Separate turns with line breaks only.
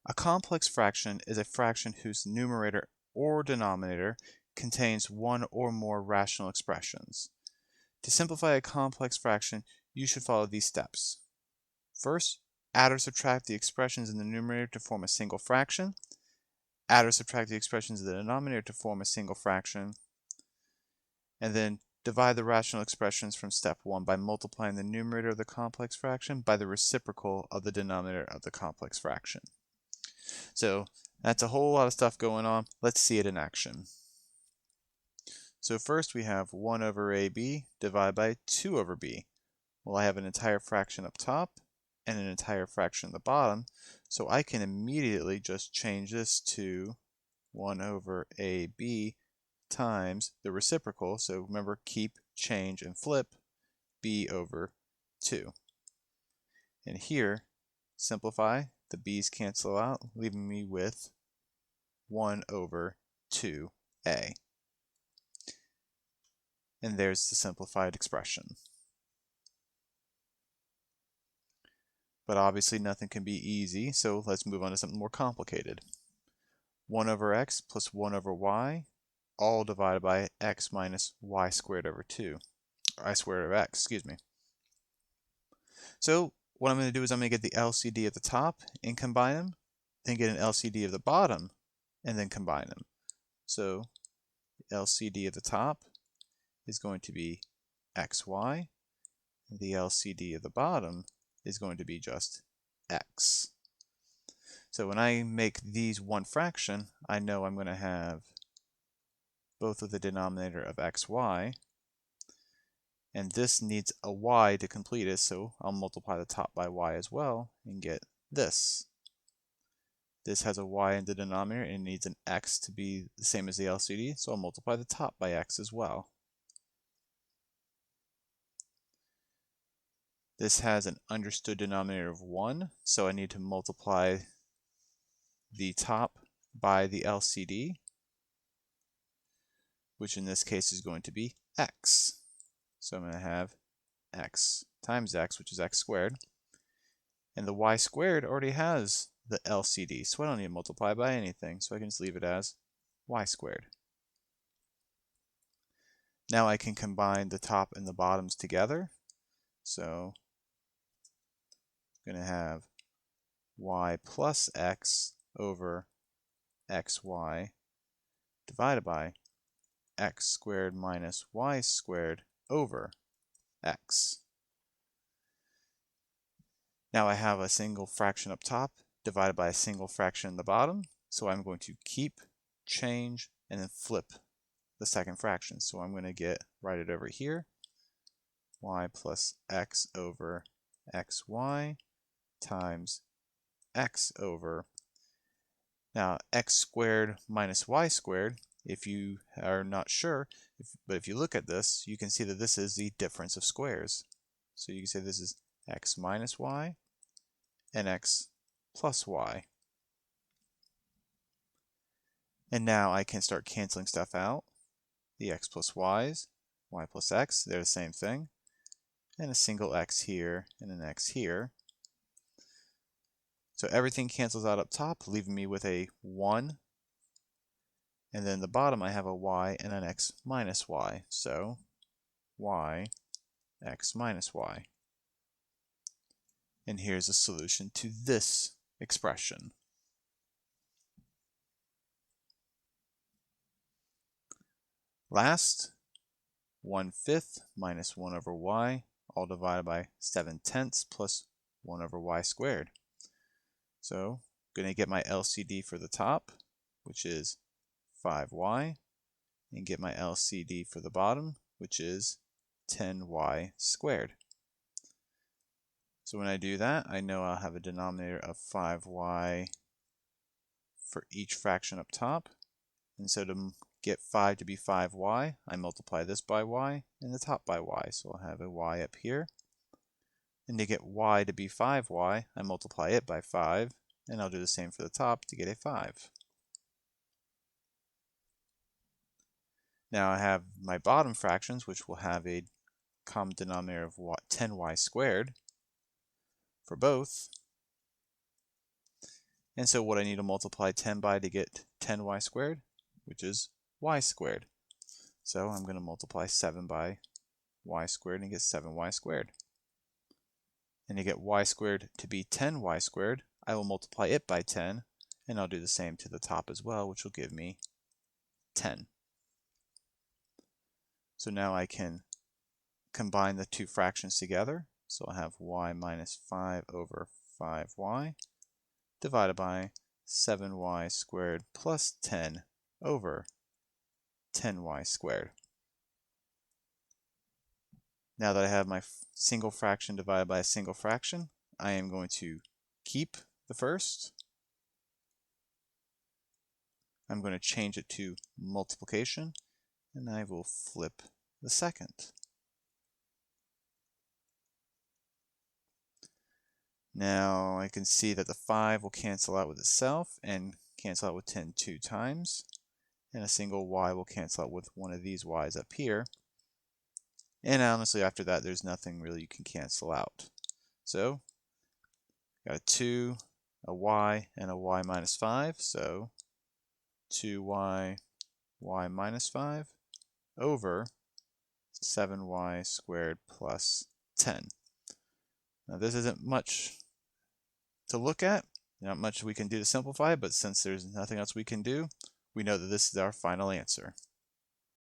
A complex fraction is a fraction whose numerator or denominator contains one or more rational expressions. To simplify a complex fraction, you should follow these steps. First, add or subtract the expressions in the numerator to form a single fraction. Add or subtract the expressions in the denominator to form a single fraction. And then divide the rational expressions from step 1 by multiplying the numerator of the complex fraction by the reciprocal of the denominator of the complex fraction. So that's a whole lot of stuff going on. Let's see it in action. So first we have 1 over AB divided by 2 over B. Well, I have an entire fraction up top and an entire fraction at the bottom, so I can immediately just change this to 1 over AB times the reciprocal. So remember, keep, change, and flip b over 2. And here, simplify, the b's cancel out, leaving me with 1 over 2a. And there's the simplified expression. But obviously nothing can be easy, so let's move on to something more complicated. 1 over x plus 1 over y, all divided by x minus y squared over 2. Or I squared over x, excuse me. So what I'm going to do is I'm going to get the LCD at the top and combine them, then get an LCD of the bottom and then combine them. So the LCD at the top is going to be xy, and the LCD of the bottom is going to be just x. So when I make these one fraction, I know I'm going to have both of the denominator of xy, and this needs a y to complete it, so I'll multiply the top by y as well and get this. This has a y in the denominator and it needs an x to be the same as the LCD, so I'll multiply the top by x as well. This has an understood denominator of 1, so I need to multiply the top by the LCD, which in this case is going to be x. So I'm going to have x times x, which is x squared. And the y squared already has the LCD, so I don't need to multiply by anything, so I can just leave it as y squared. Now I can combine the top and the bottoms together. So I'm going to have y plus x over xy divided by x squared minus y squared over x. Now I have a single fraction up top divided by a single fraction in the bottom, so I'm going to keep, change, and then flip the second fraction. So I'm going to write it over here, y plus x over xy times x over, now x squared minus y squared, if you are not sure, but if you look at this, you can see that this is the difference of squares. So you can say this is x minus y and x plus y. And now I can start canceling stuff out. The x plus y's, y plus x, they're the same thing. And a single x here and an x here. So everything cancels out up top, leaving me with a 1. And then the bottom I have a y and an x minus y. So y, x minus y. And here's a solution to this expression. Last, 1/5 minus 1 over y, all divided by 7/10 plus 1 over y squared. So I'm going to get my LCD for the top, which is 5y, and get my LCD for the bottom, which is 10y squared. So when I do that, I know I'll have a denominator of 5y for each fraction up top. And so to get 5 to be 5y, I multiply this by y and the top by y. So I'll have a y up here. And to get y to be 5y, I multiply it by 5, and I'll do the same for the top to get a 5. Now I have my bottom fractions, which will have a common denominator of 10y squared for both. And so what I need to multiply 10 by to get 10y squared, which is y squared. So I'm going to multiply 7 by y squared and get 7y squared. And to get y squared to be 10y squared, I will multiply it by 10, and I'll do the same to the top as well, which will give me 10. So now I can combine the two fractions together. So I'll have y minus 5 over 5y divided by 7y squared plus 10 over 10y squared. Now that I have my single fraction divided by a single fraction, I am going to keep the first. I'm going to change it to multiplication, and I will flip the second. Now I can see that the 5 will cancel out with itself and cancel out with 10 two times, and a single y will cancel out with one of these y's up here. And honestly, after that, there's nothing really you can cancel out. So, got a 2, a y, and a y minus 5. So, 2y, y minus 5 over 7y squared plus 10. Now, this isn't much to look at. Not much we can do to simplify, but since there's nothing else we can do, we know that this is our final answer.